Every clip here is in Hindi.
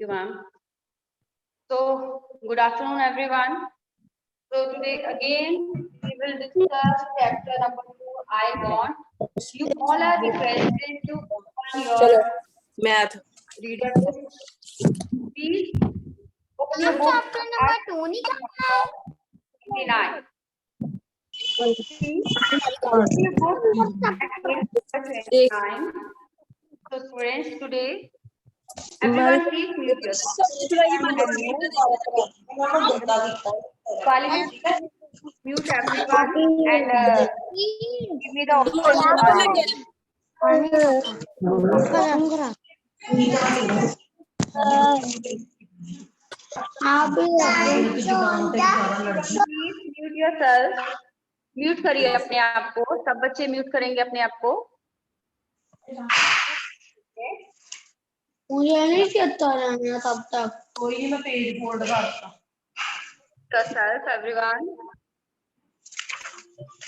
you, ma'am. So, good afternoon, everyone. So, today again we will discuss chapter number 2. I want. You all are requested to open your Math. reader book. Please open your book chapter number at 2 निकालना है 29. Please open your book at page number 29. So, students, today everyone please mute yourself. Parliament, mute everyone and give me the option. Please mute yourself. Mute करिए अपने आप को. सब बच्चे म्यूट करेंगे अपने आप को. मुझे नहीं चेता रहना तब तक कोई नहीं, मैं पेज फोल्ड करता. Yourself, everyone.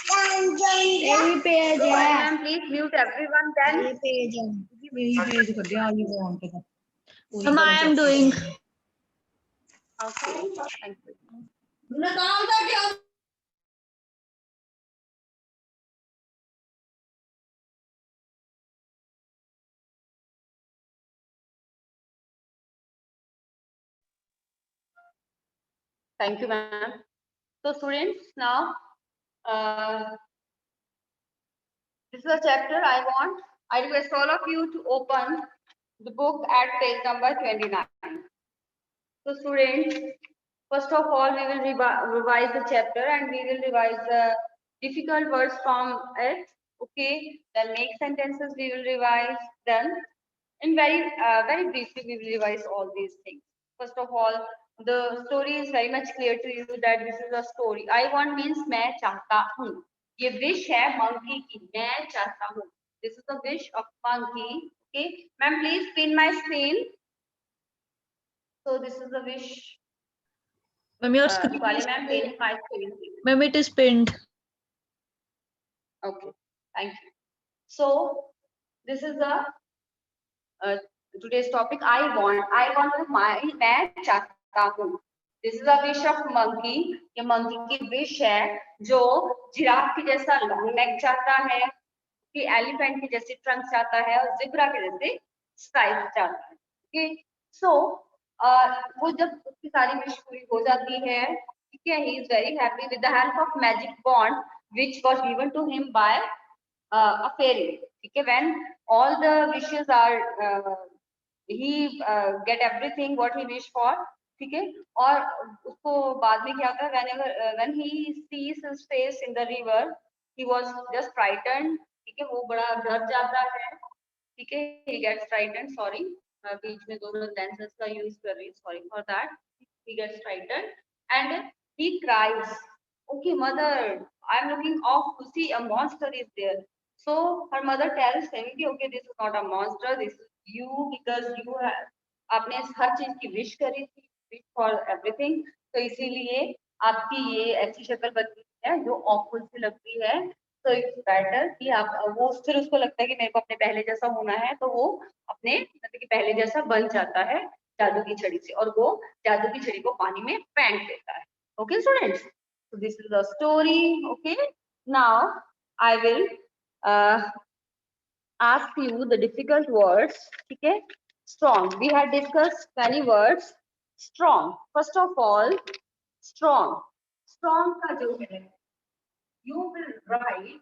यही पेज है Ma'am, please mute everyone. Then ये पेज है यही पेज कर दिया आगे फोन पे. Ma'am, I am doing. okay, thank you. Thank you, ma'am. So, students, now this is a chapter I want. I request all of you to open the book at page number 29. So, students, first of all, we will revise the chapter and we will revise the difficult words from it. Okay, then make sentences we will revise. Then, in very briefly, we will revise all these things. First of all, the story is very much clear to you that this is a story. I want means मैं चाहता हूँ. ये wish है monkey की. मैं चाहता हूँ. This is the wish of monkey. Okay, ma'am, please pin my screen. So this is the wish. Ma'am, your screen Swali ma'am, pin my screen. Ma'am, it is pinned. Okay, thank you. So this is the today's topic. I want मैं चाहता हूँ. This is a wish of monkey. ये monkey की wish है जो जिराफ के जैसा long neck चाहता है, कि elephant के जैसे trunk चाहता है और zebra के जैसे stripe चाहता है. Okay, so वो जब उसकी सारी wish पूरी हो जाती है, ठीक है, he is very happy with the help of magic wand which was given to him by a fairy. ठीक है, when all the wishes are he get everything what he wish for. ठीक है, और उसको बाद में क्या होता है, whenever when he sees his face in the river he was just frightened. ठीक है, वो बड़ा डर जाता है. ठीक है, he gets frightened. Sorry, बीच में दोनों tenses का use कर रही हूँ. Sorry for that. He gets frightened and he cries. Okay, mother, I am looking off to see a monster is there. So her mother tells him कि okay, this is not a monster, this is you because you have आपने हर चीज की wish करी थी, wish for everything. तो इसीलिए आपकी ये ऐसी शक्ल बनती है जो awful सी लगती है. तो इट्स बेटर कि आप वो फिर उसको लगता है कि मेरे को अपने पहले जैसा होना है, तो वो अपने मतलब कि पहले जैसा बन जाता है जादू की छड़ी से, और वो जादू की छड़ी को पानी में फेंक देता है. Okay students, so this is the story. Okay, now I will ask you the difficult words. ठीक है, strong, we had discussed many words. Strong, first of all, strong. Strong का जो है, you will write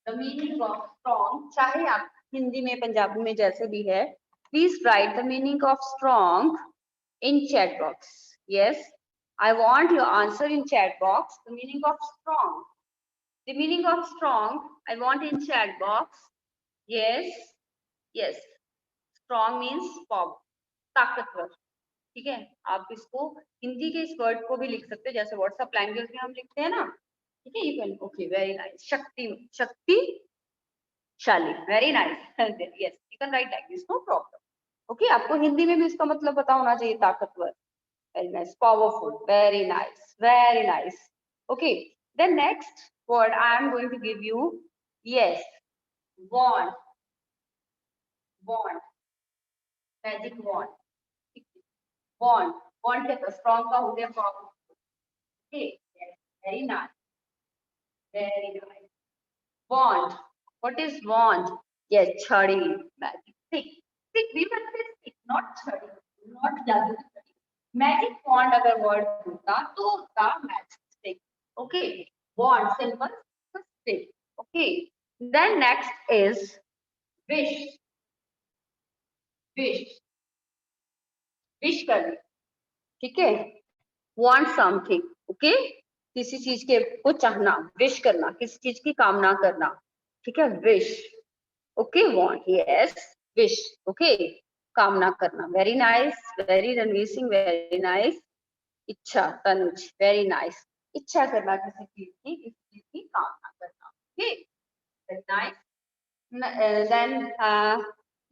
the meaning of strong. चाहे आप हिंदी में पंजाबी में जैसे भी है, please write the meaning of strong in chat box. Yes, I want your answer in chat box. The meaning of strong. The meaning of strong I want in chat box. Yes, yes. Strong means power, ताकतवर. ठीक है, आप इसको हिंदी के इस वर्ड को भी लिख सकते हैं जैसे व्हाट्सएप लैंग्वेज में हम लिखते हैं ना. ठीक है, you can. Okay, very nice. शक्ति, शक्तिशाली. Very nice. Yes, you can write like this, no problem. Okay, आपको हिंदी में भी इसका मतलब पता होना चाहिए. ताकतवर. Very nice. Powerful. Very nice. Very nice. Okay. Then next word I am going to give you. Yes. Wand. Wand. Magic wand. bond. Bond क्या था? Strong का हो गया bond. Okay, yes, very nice. Very nice. Bond. What is bond? Yes, chhadi. Magic stick. Stick. We will say stick, not chhadi, not jaदू की छड़ी. Magic wand अगर word होता तो उसका magic stick. Okay. Bond simple. Stick. Okay. Then next is wish. Wish. Wish करना. ठीक है. Want something. Okay. किसी चीज के को चाहना, विश करना, किसी चीज की कामना करना. ठीक है. Wish. Okay. Want. Yes. Wish. Okay. कामना करना. Very nice. Very Ranveer Singh. Very nice. इच्छा. तनुज. Very nice. इच्छा करना किसी चीज की कामना करना. Okay. Very nice. Then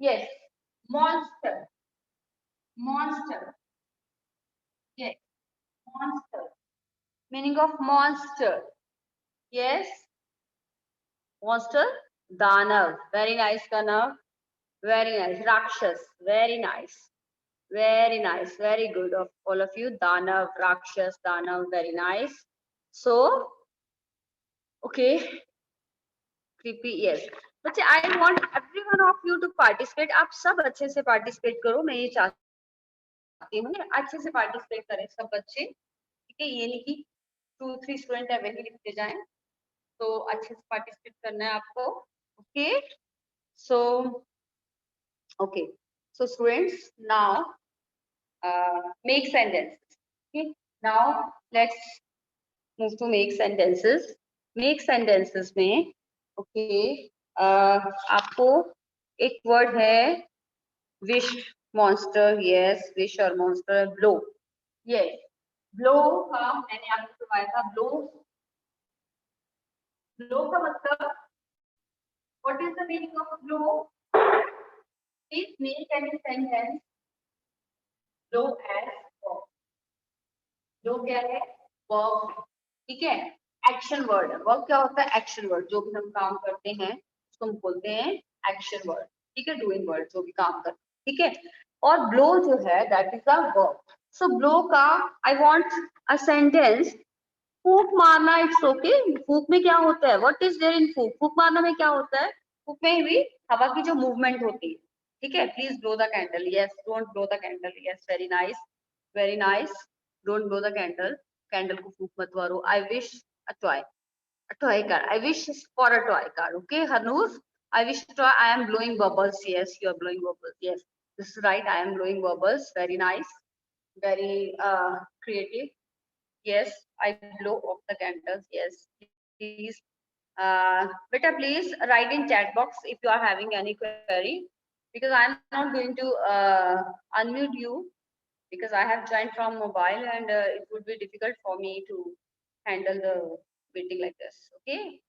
yes. Monster. Monster. Yes. Monster. Meaning of monster. Yes. Monster. Danav. Very nice, Kanav. Very nice. Rakshas. Very nice. Very nice. Very good of all of you. Danav, Rakshas, Danav. Very nice. So, okay. Creepy. Yes. बच्चे, I want every one of you to participate. आप सब अच्छे से participate करो. मैं ये चाहती हूँ अच्छे से participate करें सब बच्चे. ठीक है. ये नहीं कि 2-3 स्टूडेंट है वही लिखते जाएं. तो अच्छे से पार्टिसिपेट करना है आपको. Okay. So okay. So students now make sentences. Okay. Now let's move to make sentences. Make sentences में ओके आपको एक वर्ड है विश, मॉन्स्टर. यस. विश और मॉन्स्टर. ब्लो. यस. ब्लो का मैंने आपको बताया था. ब्लो. ब्लो का मतलब what is the meaning of blow? Please make any sentence. Blow as verb. blow क्या है? verb. ठीक है. एक्शन वर्ड है. वर्ब क्या होता है? Action word. जो भी हम काम करते हैं उसको हम बोलते हैं एक्शन वर्ड. ठीक है. Doing word. जो भी काम करते हैं. ठीक है. और ब्लो जो है that is a verb. So blow का आई वांट अ सेंटेंस. फूक मारना. It's okay. फूक में क्या होता है? व्हाट इज देयर इन फूक? फूक मारना में क्या होता है? फूक में भी हवा की जो मूवमेंट होती है. ठीक है. Please blow the candle. Yes. Don't blow the candle. Yes. Very nice. Very nice. Don't blow the candle. Candle को फूक मत मारो. I wish a toy. A toy car. I wish for a toy car. Okay, Hanur. I wish toy. I am blowing bubbles. Yes, you are blowing bubbles. Yes, this is right. I am blowing bubbles. Very nice. Very creative. Yes, I blow off the candles. Yes, please. Beta, please write in chat box if you are having any query, because I am not going to unmute you because I have joined from mobile and it would be difficult for me to handle the meeting like this. Okay,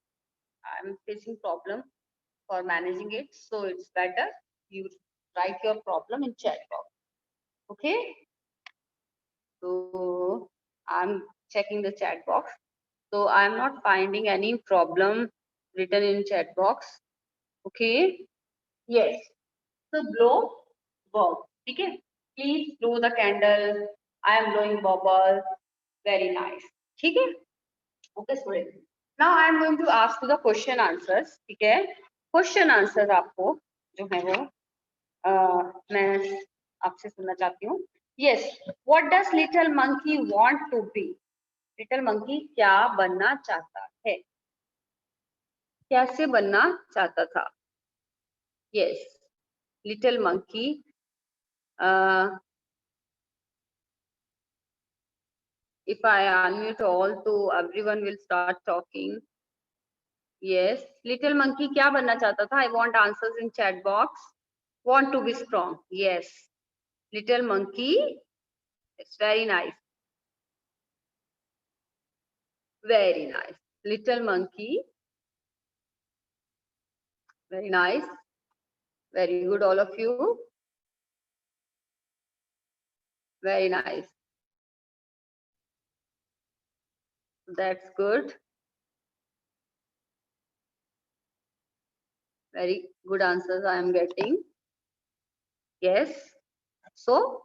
I'm facing problem for managing it, so it's better you write your problem in chat box. Okay, so I'm checking the chat box. So I'm not finding any problem written in chat box. Okay. Yes. So blow verb. Okay. Please blow the candle. I am blowing bubbles. Very nice. Okay. Okay, student. Now I am going to ask you the question answers. Okay. Question answers आपको जो है वो मैं आपसे सुनना चाहती हूँ. Yes. What does little monkey want to be? Little monkey क्या बनना चाहता है? कैसे बनना चाहता था? Yes. Little monkey if I unmute all तो everyone will start talking. Yes. Little monkey क्या बनना चाहता था? I want answers in chat box. Want to be strong. Yes. Little monkey. It's very nice. Very nice. Little monkey. Very nice. Very good, all of you. Very nice. That's good. Very good answers I am getting. Yes. So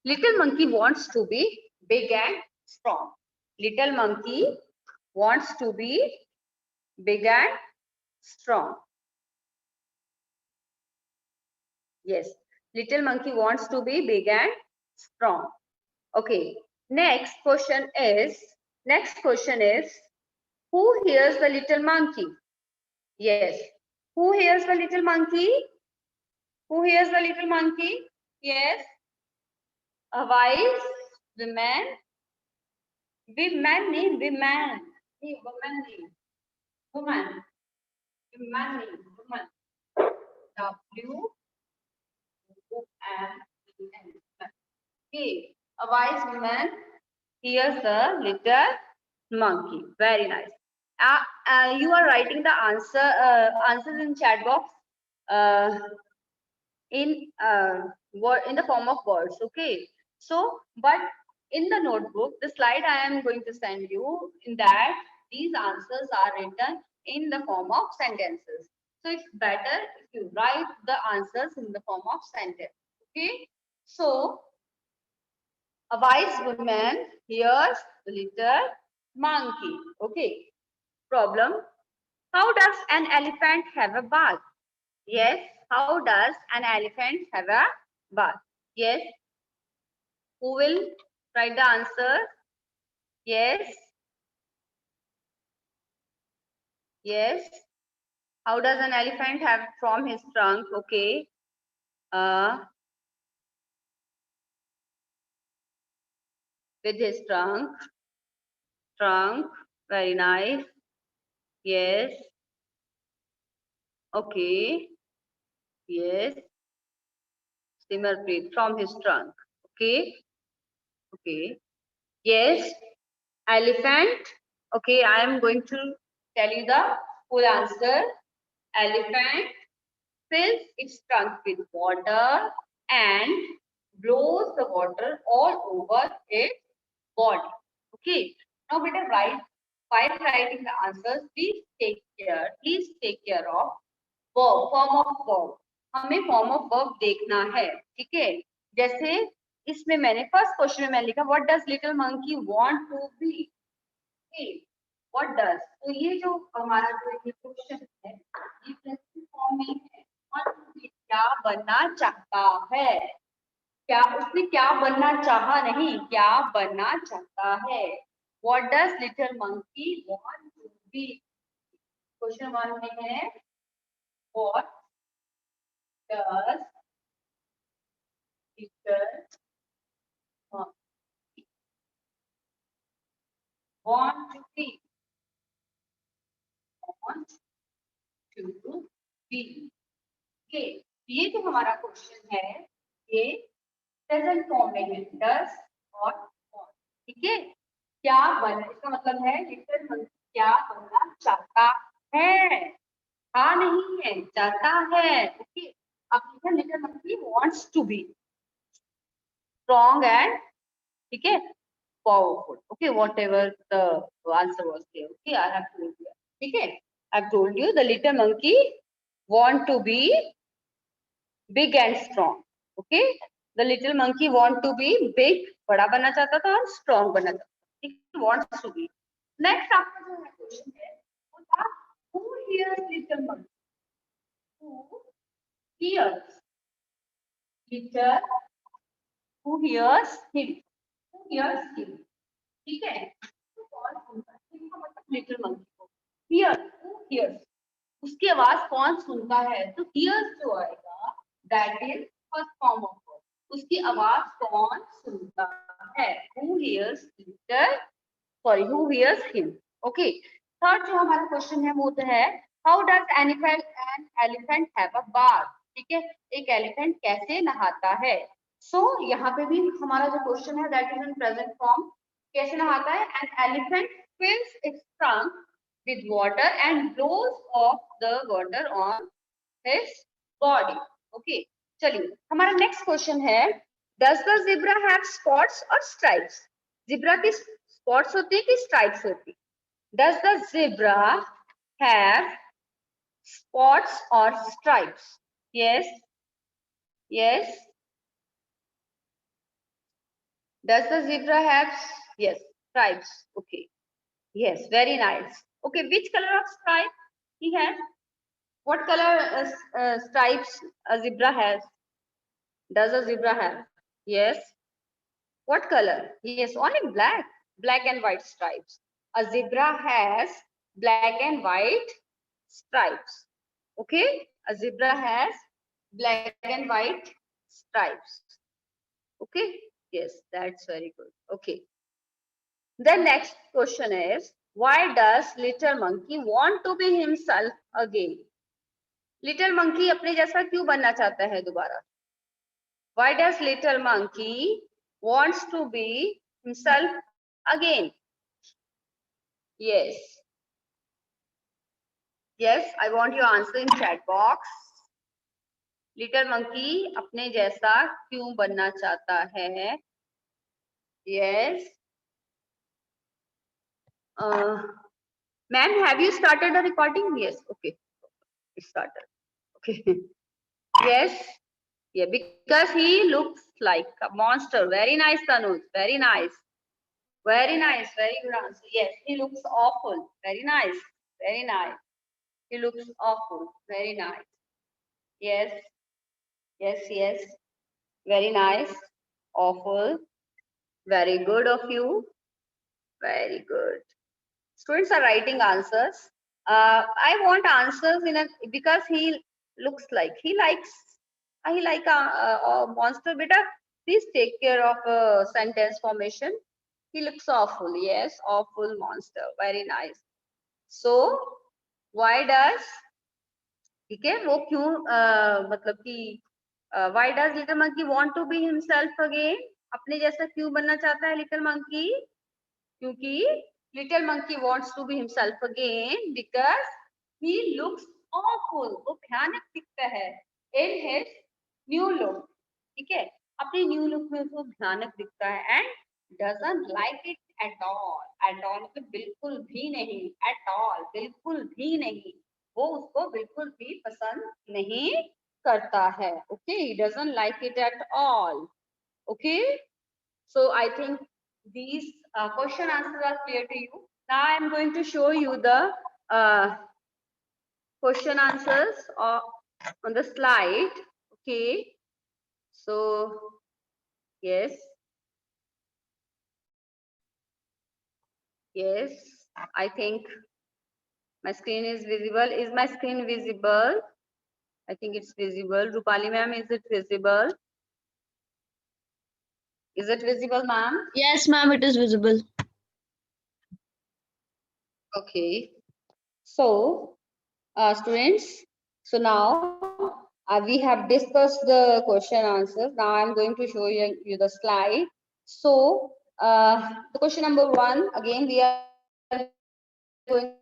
Little monkey wants to be big and strong. Little monkey wants to be big and strong. Yes, little monkey wants to be big and strong. Okay, next question is, who hears the little monkey? Yes, who hears the little monkey? Who hears the little monkey? Yes, a wise woman. Woman name, woman. Woman name. Woman. Woman name. Woman. W-O-M-A-N. Okay, a wise woman hears the little monkey. Very nice. You are writing the answers in chat box in the form of words. Okay. So, but in the notebook, the slide I am going to send you, in that these answers are written in the form of sentences. So it's better if you write the answers in the form of sentence. Okay. So a wise woman hears the little monkey. Okay. Problem. How does an elephant have a bath? Yes. How does an elephant have a bath? Yes. Who will write the answer? Yes. Yes. How does an elephant have from his trunk? Okay. With his trunk. Trunk. Very nice. Yes. Okay. Yes. Simarpreet, from his trunk. Okay. Okay. Yes. Elephant. Okay. I am going to tell you the full answer. Elephant fills its trunk with water and blows the water all over its body. Okay. Now, better write. While writing the answers, please take care of verb, form of verb. हमें form of verb देखना है, ठीक है? जैसे इसमें मैंने फर्स्ट क्वेश्चन में मैंने लिखा what does little monkey want to be? Okay. What does? तो ये जो हमारा जो ये क्वेश्चन है, ये प्रेजेंट फॉर्म में है। Want to be, क्या बनना चाहता है? क्या उसने क्या बनना चाहा नहीं, क्या बनना चाहता है? What does little monkey want to be? Question 1 में है what does little monkey want to be? Want to be. Okay, ये जो हमारा क्वेश्चन है ये प्रेजेंट फॉर्म में है does और want. ठीक है, क्या बनना, इसका मतलब है लिटिल मंकी क्या बनना चाहता है, हाँ नहीं है, चाहता है. ओके, अब लिखा little monkey wants to be strong and, ठीक है, powerful. Okay, whatever the answer was there. Okay, I have told you. ठीक है, I've told you the little monkey want to be big and strong. Okay, the little monkey want to be big, बड़ा बनना चाहता था, और strong बनना चाहता था. ठीक है, wants to be. Next आपका जो है क्वेश्चन है वो था who hears little monkey? Who hears little? Who hears him? Who hears him? ठीक है, तो कौन सुनता है? इसका मतलब लिटिल मंकी को हियर, who hears, उसकी आवाज कौन सुनता है? तो हियर्स जो आएगा that is first form of verb, उसकी आवाज कौन सुनता है? who hears little, sorry, who hears him. Okay, third जो हमारा क्वेश्चन है वो तो है how does an elephant have a bath? ठीक है, एक एलिफेंट कैसे नहाता है? सो यहाँ पे भी हमारा जो क्वेश्चन है that is in present form. कैसे नहाता है? An elephant fills its trunk with water and blows off the water on his body. Okay, चलिए हमारा नेक्स्ट क्वेश्चन है does the zebra have spots or stripes? Zebra की स्पॉट्स होती है कि स्ट्राइप्स होती है? does the zebra have spots or stripes? Yes, yes, Does the zebra have, yes, stripes? Okay. Yes, very nice. Okay, which color of stripe he has? What color stripes a zebra has? Does a zebra have? Yes. What color? Yes, only black. Black and white stripes. A zebra has black and white stripes. Okay? A zebra has black and white stripes. Okay? Yes, that's very good. Okay. The next question is, why does little monkey want to be himself again? Little monkey अपने जैसा क्यों बनना चाहता है दोबारा? Why does little monkey wants to be himself again? Yes. Yes, I want your answer in chat box. Little monkey अपने जैसा क्यों बनना चाहता है? Yes. Ma'am, have you started the recording? Yes. Okay. It started. Okay. Yes. Yeah, because he looks like a monster. Very nice, Tanuj. Very nice. Very nice. Very good answer. Yes, he looks awful. Very nice. Very nice. He looks awful. Very nice. Yes. Yes, yes. Very nice. Awful. Very good of you. Very good. Students are writing answers. I want answers in a, because he looks like he like a monster. Beta, please take care of sentence formation. He looks awful. Yes, awful monster. Very nice. So why does, ठीक है, वो क्यों मतलब कि why does little monkey want to be himself again? अपने जैसा क्यों बनना चाहता है little monkey? क्योंकि little monkey wants to be himself again because he looks awful. वो भयानक दिखता है in his new look. ठीक है, अपने new look में उसको भयानक दिखता है and doesn't like it at all. At all मतलब बिल्कुल भी नहीं. At all बिल्कुल भी नहीं. वो उसको बिल्कुल भी पसंद नहीं करता है. Okay, he doesn't like it at all. Okay, so I think these question answers are clear to you. Now I am going to show you the question answers on the slide. Okay, so yes, yes, I think my screen is visible. Is my screen visible? I think it's visible. Rupali ma'am, is it visible? Is it visible, ma'am? Yes, ma'am, it is visible. Okay. So, students, so now we have discussed the question answers. Now I'm going to show you the slide. So, the question number 1, again, we are going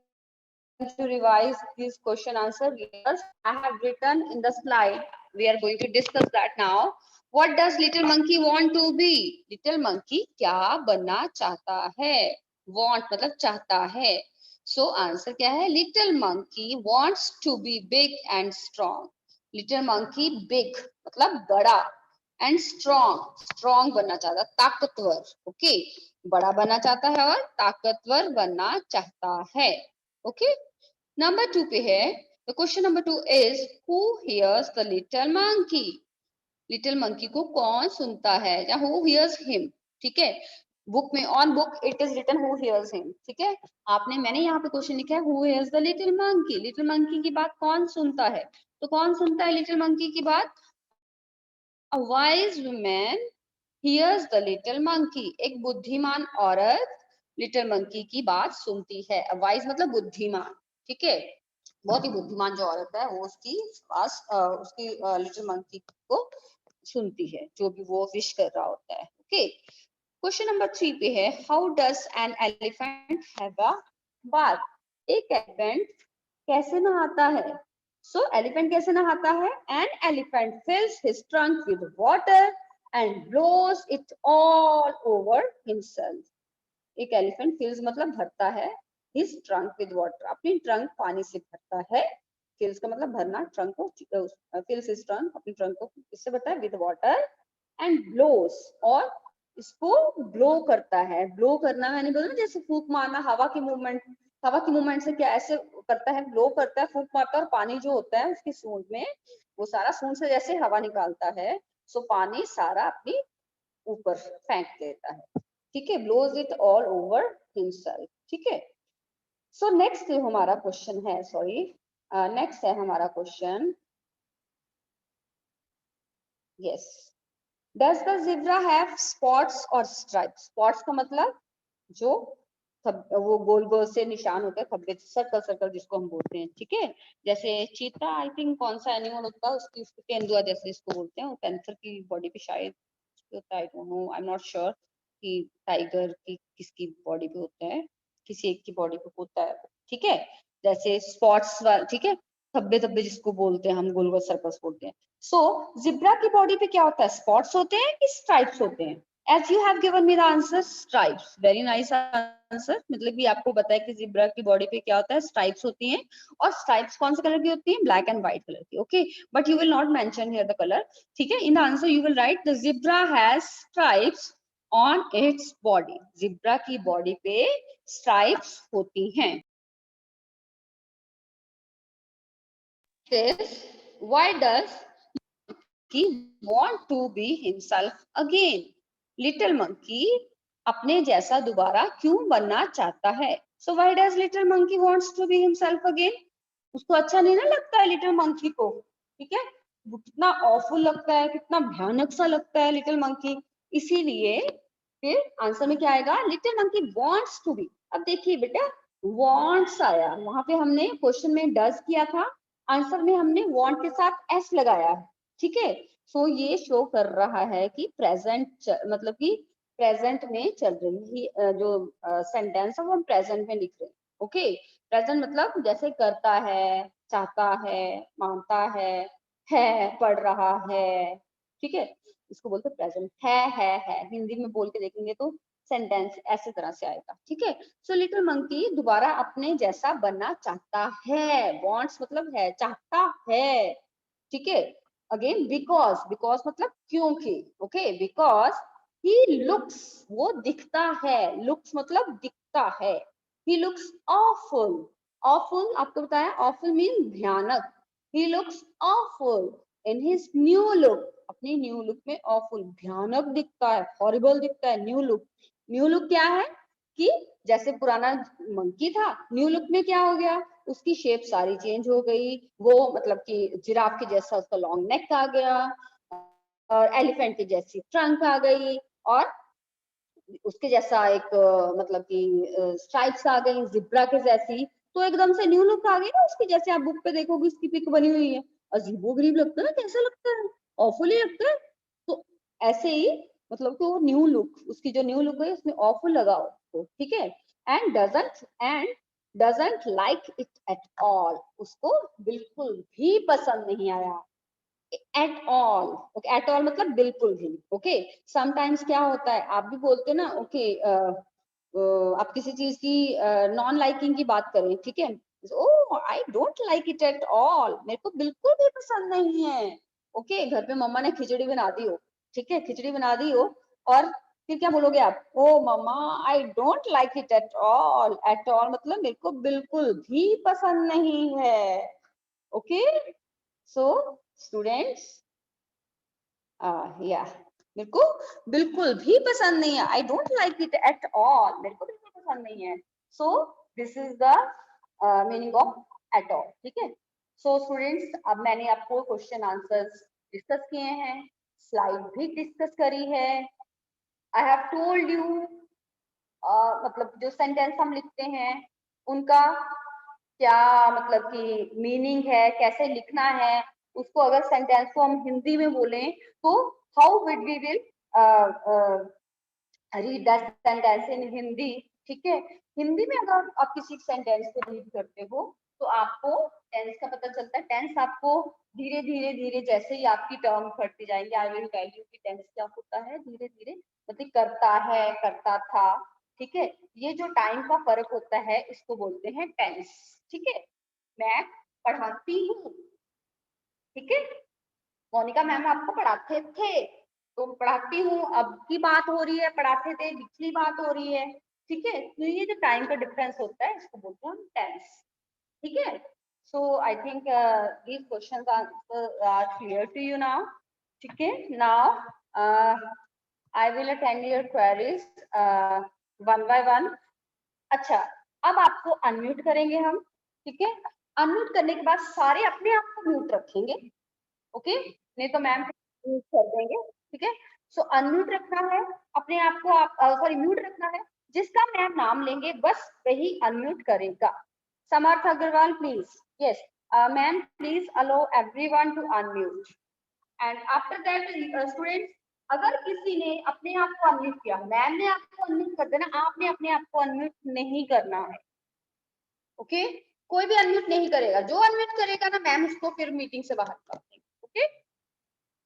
to revise this question answer. Yes, I have written in the slide. We are going to discuss that now. What does little monkey want to be? Little monkey क्या बनना चाहता है? Want मतलब चाहता है. So answer क्या है? Little monkey wants to be big and strong. Little monkey big मतलब बड़ा and strong. Strong बनना चाहता, ताकतवर. Okay, बड़ा बनना चाहता है और ताकतवर बनना चाहता है. Okay. Number 2 पे है. The question number 2 is, who hears the little monkey? Little monkey को कौन सुनता है? या who hears him? ठीक है. बुक में on book it is written who hears him. ठीक है. मैंने यहाँ पे क्वेश्चन लिखा है who hears the little monkey? Little monkey की बात कौन सुनता है? तो कौन सुनता है little monkey की बात? A wise woman hears the little monkey. एक बुद्धिमान औरत little monkey की बात सुनती है. A wise मतलब बुद्धिमान. ठीक है. बहुत ही बुद्धिमान जो औरत है वो उसकी पास उसकी लिटिल मंकी को सुनती है जो भी वो विश कर रहा होता है. ओके, क्वेश्चन नंबर 3 पे है, how does an elephant have a bath? एक एलिफेंट कैसे नहाता है? सो एलिफेंट कैसे नहाता है? An elephant fills his trunk with water and blows it all over himself. एक एलिफेंट फिल्स मतलब भरता है, his trunk with water, अपनी ट्रंक पानी से भरता है. fills का मतलब भरना, ट्रंक को fills his trunk, अपनी ट्रंक को इससे भरता है with water and blows, और इसको ब्लो करता है। ब्लो करना मैंने बोला ना, जैसे फूंक मारना, हवा की मूवमेंट से क्या ऐसे करता है, ब्लो करता है, फूंक मारता है, और पानी जो होता है उसकी सूंड में, वो सारा सूंड से जैसे हवा निकालता है, सो पानी सारा अपनी ऊपर फेंक देता है, ठीक है, blows it all over himself, ठीक है। सो नेक्स्ट हमारा क्वेश्चन है, सॉरी नेक्स्ट है हमारा question, yes, does the zebra have spots और स्ट्राइप्स? स्पॉट्स का मतलब जो वो गोल गोल से निशान होते हैं, धब्बे, सर्कल सर्कल जिसको हम बोलते हैं, ठीक है। जैसे चीता, आई थिंक कौन सा एनिमल होता है, उसकी तेंदुआ जैसे इसको बोलते हैं, पैंथर की बॉडी पे शायद होता है, I don't know, I am not sure कि टाइगर की किसकी बॉडी पे होता है, किसी एक की बॉडी पे होता है, ठीक है। जैसे स्पॉट्स, ठीक है, धब्बे धब्बे जिसको बोलते हैं हम, गोल गोल सर्कल्स बोलते हैं। सो जिब्रा की बॉडी पे क्या होता है, स्पॉट्स होते हैं कि स्ट्राइप्स होते हैं? As you have given me the answer, stripes. Very nice answer. मतलब कि आपको पता है कि जिब्रा की बॉडी पे क्या होता है, स्ट्राइप्स होती हैं, और स्ट्राइप्स कौन से कलर की होती हैं, ब्लैक एंड व्हाइट कलर की, okay, but you will not mention here the colour, ठीक है। In the answer you will write the zebra has stripes on its body. Zebra की बॉडी पे स्ट्राइप्स होती हैं। Why does he want to be himself again? Little monkey अपने जैसा दोबारा क्यों बनना चाहता है? So why does little monkey wants to be himself again? उसको अच्छा नहीं ना लगता है लिटिल मंकी को, ठीक है, वो कितना ऑफुल लगता है, कितना भयानक सा लगता है लिटिल मंकी, इसीलिए फिर आंसर में क्या आएगा, little monkey wants to be। अब देखिए बेटा, wants आया, वहां पे हमने क्वेश्चन में डज किया था, आंसर में हमने want के साथ s लगाया, ठीक है। सो ये शो कर रहा है कि प्रेजेंट, मतलब कि प्रेजेंट में चल रही जो सेंटेंस है वो हम प्रेजेंट में लिख रहे हैं, ओके। प्रेजेंट मतलब जैसे करता है, चाहता है, मानता है, पढ़ रहा है, ठीक है, इसको बोलते प्रेजेंट। है हिंदी में बोल के देखेंगे तो सेंटेंस ऐसे तरह से आएगा, ठीक है। सो लिटिल मंकी दोबारा अपने जैसा बनना चाहता है, वॉन्ट्स मतलब है, चाहता है, ठीक है। अगेन बिकॉज मतलब क्योंकि, ओके, बिकॉज ही लुक्स, वो दिखता है, लुक्स मतलब दिखता है, ही लुक्स ऑफुल। ऑफुल आपको बताया, ऑफुल मीन भयानक, he looks awful in his new look, अपनी न्यू लुक में ऑफुल, भयानक दिखता है, हॉरिबल दिखता है, न्यू लुक। न्यू लुक क्या है कि जैसे पुराना मंकी था, न्यू लुक में क्या हो गया, उसकी शेप सारी चेंज हो गई, वो मतलब कि जिराफ के जैसा उसका लॉन्ग नेक आ गया, और एलिफेंट की जैसी ट्रंक आ गई, और उसके जैसा एक मतलब कि स्ट्राइप्स आ गई जिब्रा के जैसी, तो एकदम से न्यू लुक आ गई ना उसकी, जैसे आप बुक पे देखोगे उसकी पिक बनी हुई है, अजीबोगरीब लगता है ना, कैसा लगता है, ऑफुल ही लगता है। तो ऐसे ही मतलब कि वो न्यू लुक, उसकी जो न्यू लुक है उसमें ऑफुल लगा उसको, ठीक है। And doesn't like it at all, उसको बिल्कुल भी पसंद नहीं आया, at all, okay, eight all मतलब बिल्कुल भी, ओके। समटाइम्स क्या होता है, आप भी बोलते ना, ओके, आप किसी चीज की नॉन लाइकिंग की बात करें, ठीक है, oh I don't like it at all, मेरे को बिल्कुल भी पसंद नहीं है, ओके। घर पे मम्मा ने खिचड़ी बना दी हो, ठीक है, खिचड़ी बना दी हो, और फिर क्या बोलोगे आप, oh mamma I don't like it at all मतलब मेरे को बिल्कुल भी पसंद नहीं है, ओके। सो स्टूडेंट्स, या मेरे को बिल्कुल भी पसंद नहीं है, आई don't like it at all, मेरे को बिल्कुल पसंद नहीं है। So this is the meaning of at all, ठीक है। सो स्टूडेंट्स, अब मैंने आपको क्वेश्चन आंसर्स डिस्कस किए हैं, स्लाइड भी डिस्कस करी है, आई हैव टोल्ड यू मतलब जो सेंटेंस हम लिखते हैं उनका क्या मतलब कि मीनिंग है, कैसे लिखना है उसको, अगर सेंटेंस को हम हिंदी में बोलें तो how will we will read that sentence in Hindi, ठीक है। हिंदी में अगर आप किसी सेंटेंस को रीड करते हो तो आपको टेंस का पता चलता है, टेंस आपको धीरे धीरे धीरे जैसे ही आपकी टर्म बढ़ती जाएंगे, आई विल टेल यू कि टेंस क्या होता है धीरे धीरे, मतलब करता है, करता था, ठीक है, ये जो टाइम का फर्क होता है इसको बोलते हैं टेंस, ठीक है। मैं पढ़ाती हूँ, ठीक है, मोनिका मैम आपको पढ़ाते थे, तो पढ़ाती हूँ, अब की बात हो रही है, पढ़ाते थे पिछली बात हो रही है, ठीक है। तो ये जो टाइम का डिफरेंस होता है इसको बोलते हैं हम टेंस, ठीक है। So I think these questions are clear to you now, ठीक है। Now I will attend your queries one by one. अच्छा, अब आपको अनम्यूट करेंगे हम, ठीक है। अनम्यूट करने के बाद सारे अपने आप को म्यूट रखेंगे, ओके, नहीं तो मैम म्यूट कर देंगे, ठीक है। सो अनम्यूट रखना है अपने आप को, आप सॉरी म्यूट रखना है, जिसका मैम नाम लेंगे बस वही अनम्यूट करेगा। Samarth Agarwal please, yes ma'am please allow everyone to unmute and after that students, अगर किसी ने अपने आप को अनम्यूट किया, मैम ने आपको अनम्यूट कर देना, आपने अपने आप को अनम्यूट नहीं करना है, ओके। कोई भी अनम्यूट नहीं करेगा, जो अनम्यूट करेगा ना मैम उसको फिर मीटिंग से बाहर कर देंगे, okay.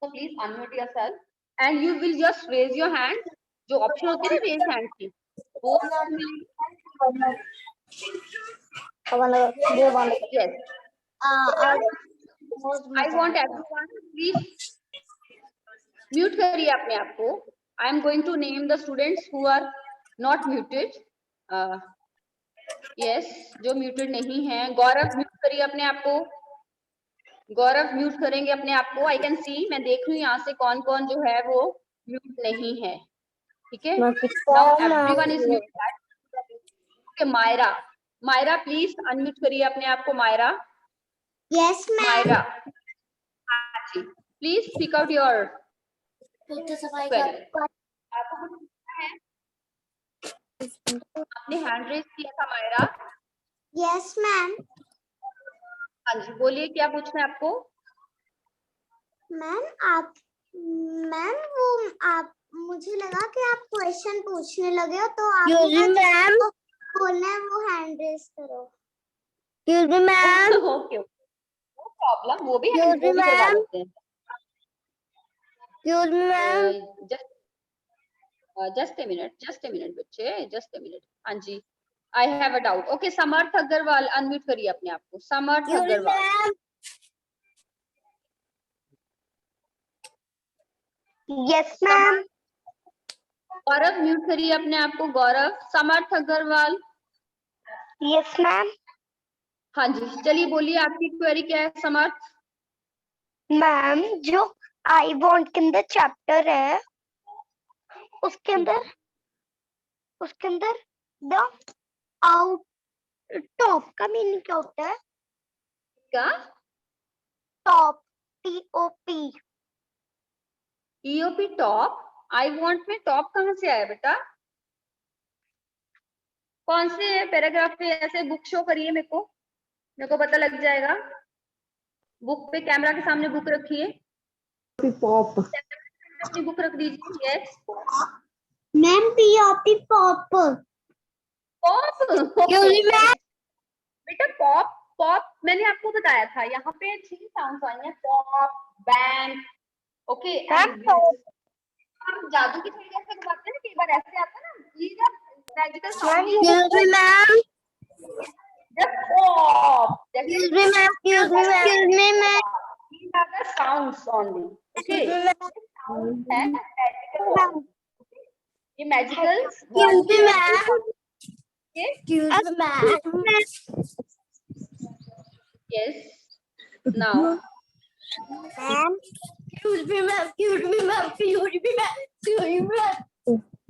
So please unmute yourself and you will just raise your hand. जो ऑप्शन होती है ना रेज हैंड की, वो yes. I want everyone please mute करिए अपने आप को. I am going to name the students who are not muted. Yes, जो muted नहीं है. गौरव म्यूट करिए अपने आप को. गौरव म्यूट करेंगे अपने आप को. आई कैन सी, मैं देख रही हूँ यहाँ से कौन कौन जो है वो म्यूट नहीं है, ठीक है। Now everyone is muted. Okay, Myra, Myra please unmute करिए अपने आप को. Myra, yes ma'am. मायरा, हाँ जी, please speak out your query. आपको कुछ पूछना है? आपने हैंड रेज किया था मायरा. Yes ma'am. हाँ जी, बोलिए क्या पूछना है आपको. मैम आप, मैम वो आप, मुझे लगा कि आप क्वेश्चन पूछने लगे हो तो आप मैम बोलना है वो हैंड रेज करो. मैम ओके, नो प्रॉब्लम, वो भी हैंड रेज करवा लेते हैं. जस्ट ए मिनट बच्चे, जस्ट ए मिनट. हाँ जी, I have a doubt. Okay, Samarth Agarwal unmute करिए अपने आप को. Samarth Agarwal. Yes ma'am. Gaurav mute करिए अपने आप को. गौरव. समर्थ अग्रवाल. Yes ma'am. हाँ जी, चलिए बोलिए आपकी क्वेरी क्या है समर्थ. मैम जो आई वांट के अंदर चैप्टर है उसके अंदर द आउट टॉप का मीनिंग क्या होता है? क्या? Top, TOP. EOP top. I want में टॉप कहाँ से आया बेटा? कौन से पैराग्राफ पे? ऐसे बुक शो करिए मेरे को पता लग जाएगा. बुक पे कैमरा के सामने बुक रखिए. पॉप. अपनी बुक रख दीजिए. Yes ma'am POP pop. Pop. बेटा पॉप, पॉप मैंने आपको बताया था, यहाँ पे 3 साउंड्स आई हैं. Pop, bang, okay. हम जादू की छड़ी ऐसे घुमाते हैं ना, कई बार ऐसे आता है ना, ये जब मैजिकल साउंड मैम जब पॉप, साउंड्स ओनली, ओके. ये magical yes. Now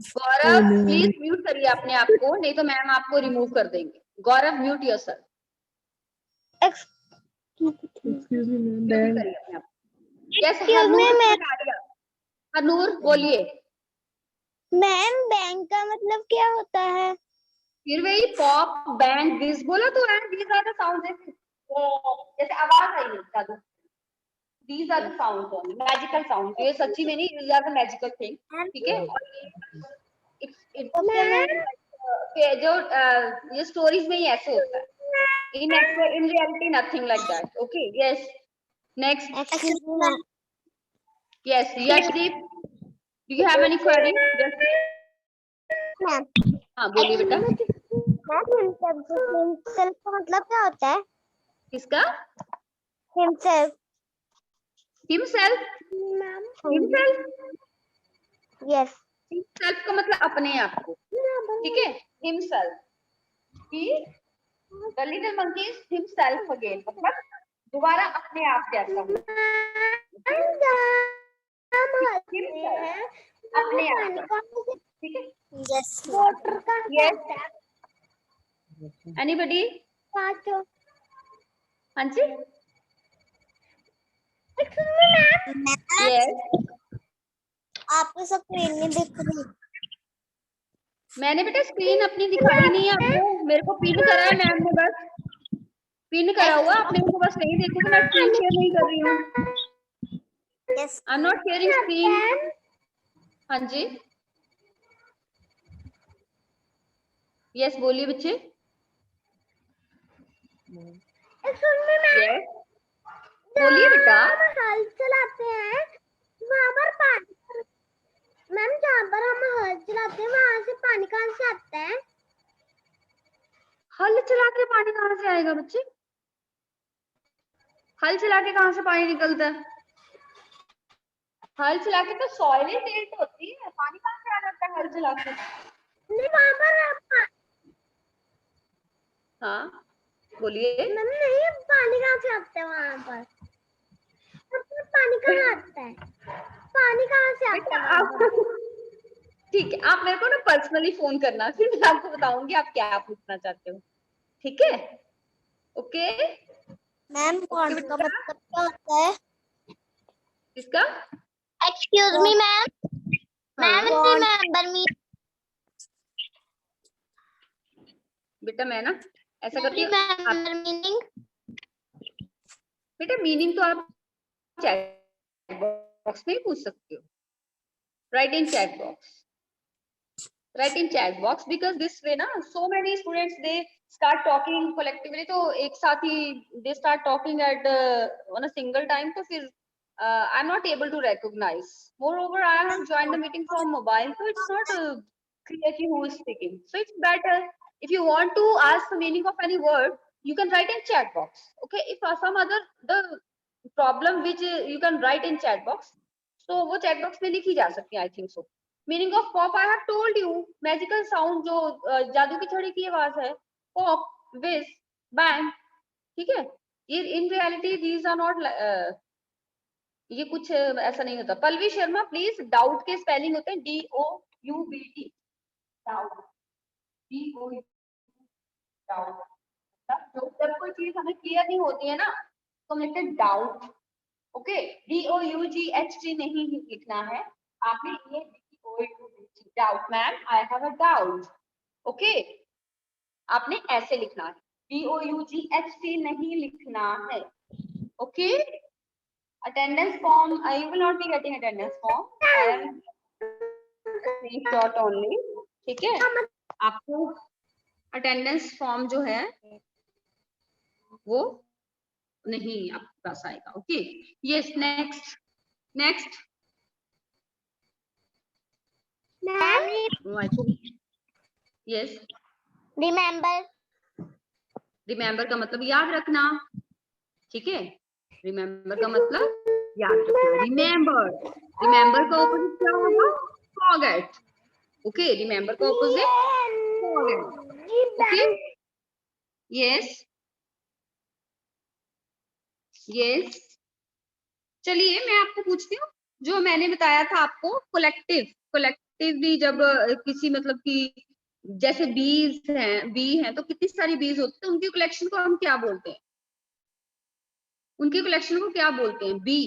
Gaurav please mute करिए अपने आप को, नहीं तो मैम आपको रिमूव कर देंगे. गौरव म्यूट योरसेल्फ. यस हनूर बोलिए. मैम बैंक का मतलब क्या होता है? फिर वही पॉप, बैंग, दिस बोला तो है. These are the sounds. जैसे आवाज आई है जादू. These are the sounds only, magical sounds. ये सच्ची में नहीं, these are the magical thing, ठीक है. जो ये स्टोरीज में ही ऐसे होता है. In reality nothing like that. Okay, yes. Next. Yes, Yashdeep. Do you have any query? हाँ बोलिए बेटा. himself का मतलब क्या होता है? किसका? himself. Himself. Yes. हिमसेल्फ का मतलब अपने आप को, ठीक है, himself, he the little monkey is himself again, मतलब दोबारा अपने आप जैसा हो, अपने आप, ठीक है। Yes. Water का Yes. Anybody? हाँ जी। Yes. आपको स्क्रीन नहीं दिख रही। मैंने बेटा स्क्रीन अपनी दिखाई नहीं है आपको, मेरे को पिन करा है मैम ने, बस पिन करा हुआ, आपने को बस नहीं देखोगे, मैं स्क्रीन शेयर नहीं कर रही हूँ। Yes. I am not sharing screen. हाँ जी, यस बोलिए बच्चे। यस बोलिए बेटा। हल चलाते हैं वहाँ पर पानी, मैम जहाँ पर हम हल चलाते हैं वहाँ से पानी कहाँ से आता है? हल चला के पानी कहाँ से आएगा बच्चे? हल चला के कहाँ से पानी निकलता है? हल चला के तो सॉइल ही टिल्ट होती है, पानी कहाँ से आ जाता है हल चला के? नहीं वहाँ पर हाँ बोलिए। मैम नहीं, पानी कहाँ से आता है वहाँ पर? पानी कहाँ आता है? पानी कहाँ से आता है वहाँ पर? ठीक है, आप मेरे को ना पर्सनली फोन करना, फिर मैं आपको बताऊंगी आप क्या पूछना चाहते हो, ठीक है? ओके मैम कौन का मतलब क्या होता है? किसका? Excuse me ma'am, ma'am remember मी। बेटा मैं ना ऐसा करती हूँ, रिमेंबर मीनिंग? बेटा मीनिंग तो आप चैट बॉक्स में ही पूछ सकते हो, right in chat box, write in chat box, because this way na so many students they start talking collectively, तो एक साथ ही they start talking at on a single time, तो फिर I'm not able to recognize. Moreover, I have joined the meeting from mobile, so it's not clear ki who is speaking. So it's better if you want to ask the meaning of any word, you can write in chat box. Okay, if some other the problem which you can write in chat box, so वो chat box में लिखी जा सकती है, I think so. Meaning of pop I have told you, magical sound जो जादू की छड़ी की आवाज है, पॉप, विज, बैंग, ठीक है। ये in reality these are not, ये कुछ ऐसा नहीं होता। पल्लवी शर्मा प्लीज, डाउट के स्पेलिंग होते हैं DOUBT, डाउट, DO, डाउट, जब कोई चीज हमें क्लियर नहीं होती है ना तो हम लिखते हैं डाउट, ओके। DOUGHT नहीं लिखना है, आपने ये doubt, ma'am I have a doubt, okay, आपने ऐसे लिखना है, DOUGHT नहीं लिखना है, okay. Attendance form, you will not be getting attendance form, I am screenshot only, ठीक है। आपको अटेंडेंस फॉर्म जो है वो नहीं आपके पास आएगा, okay. Yes next, next yes, remember, remember का मतलब याद रखना, ठीक है। रिमेम्बर का मतलब याद रखना, रिमेम्बर, रिमेम्बर का ऑपोजिट क्या होगा? Forget, okay. रिमेम्बर का opposite forget, okay. Yes yes, चलिए मैं आपको पूछती हूँ, जो मैंने बताया था आपको कोलेक्टिव, कोलेक्टिवली जब किसी मतलब कि जैसे बीज हैं, बी हैं तो कितनी सारी बीज होती है, उनकी कलेक्शन को हम क्या बोलते हैं? उनके कलेक्शन को क्या बोलते हैं? बी,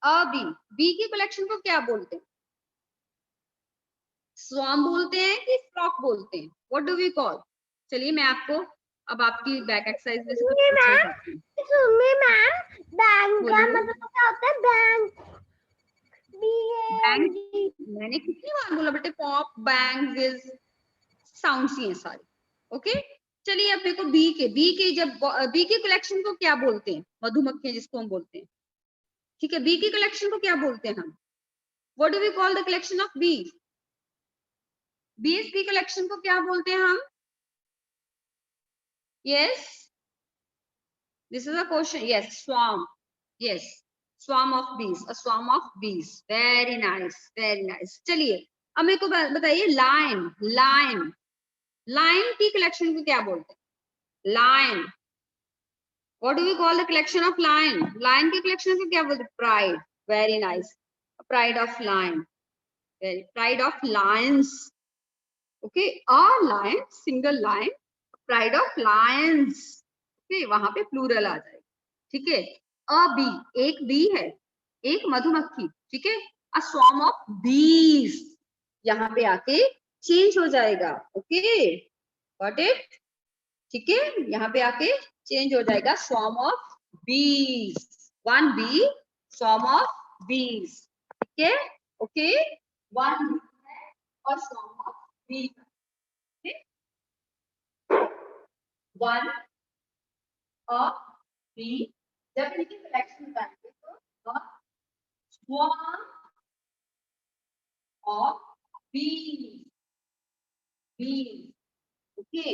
अ बी, बी की कलेक्शन को क्या बोलते हैं? स्वार्म बोलते हैं कि फ्लॉक बोलते हैं? What do we call? चलिए मैं आपको अब आपकी बैक एक्सरसाइज में से कुछ पूछना चाहती हूँ। मैम बैंक का मतलब क्या होता है? बैंक, बैंक, मैंने कितनी बार बोला बेटे, पॉप, बैंग, विज, साउंड्स ही हैं सारे, ओके। चलिए अब देखो बी के जब बी की कलेक्शन को क्या बोलते हैं? मधुमक्खियां जिसको हम बोलते हैं, ठीक है। बी की कलेक्शन को क्या बोलते हैं हम? What do we call the collection of bees? Bees की कलेक्शन को क्या बोलते हैं हम? Yes, this is a question, yes, swarm, yes, swarm of bees, a swarm of bees, very nice, very nice. चलिए अब मेरे को बताइए लाइन, लाइन, लाइन की कलेक्शन को क्या बोलते हैं? Lion, what do we call the collection of lion? Lion की कलेक्शन को क्या बोलते हैं? Pride, very nice, pride of lion, pride of lions, okay, a lion, single lion, pride of lions, okay, वहां पे प्लूरल आ जाएगा, ठीक है। अ बी, एक बी है, एक मधुमक्खी, ठीक है, अ स्वॉर्म ऑफ बीज, यहाँ पे आके चेंज हो जाएगा, ओके, गॉट इट, ठीक है, यहाँ पे आके चेंज हो जाएगा, स्वॉर्म ऑफ बीज, वन बी, स्वॉर्म ऑफ बीज, ठीक है, ओके, वन बी है और स्वॉर्म ऑफ बीज, वन ऑफ बी, जब इनकी कलेक्शन निकालेंगे तो swarm of bees, bees, okay,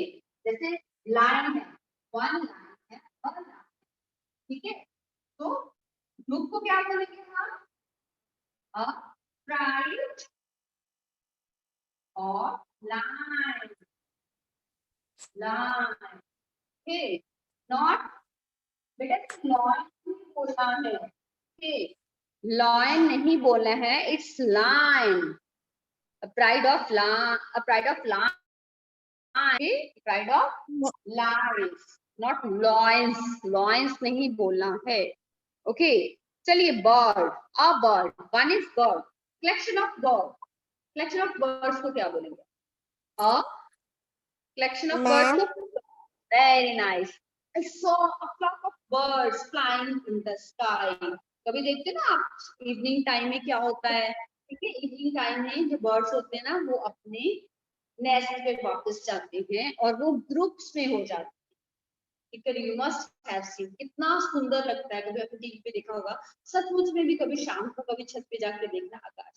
जैसे लाइन है, वन लाइन है, वन लाइन, ठीक है, तो ग्रुप को क्या बोलेंगे हम? अ प्राइड और लाइन, लाइन, ओके, नॉट, बेटा लॉइन बोलना है, ओके, लॉइन नहीं बोलना है, it's line, a pride of lion, a pride of lion, okay? Pride of lions, not loins, loins नहीं बोलना है, ओके, चलिए bird, a bird, one is bird, collection of bird, collection of birds को क्या बोलेंगे? a collection of birds को, very nice, I saw a flock of birds flying in the sky, कभी देखते ना आप इवनिंग टाइम में क्या होता है, ठीक है, इवनिंग टाइम में जो बर्ड्स होते हैं ना वो अपने नेस्ट पे वापस जाते हैं और वो ग्रुप्स में हो जाते हैं, ठीक है, यू मस्ट हैव सीन, कितना सुंदर लगता है, कभी आपने टीवी पे देखा होगा, सचमुच में भी कभी शाम को कभी छत पे जाके देखना, आकाश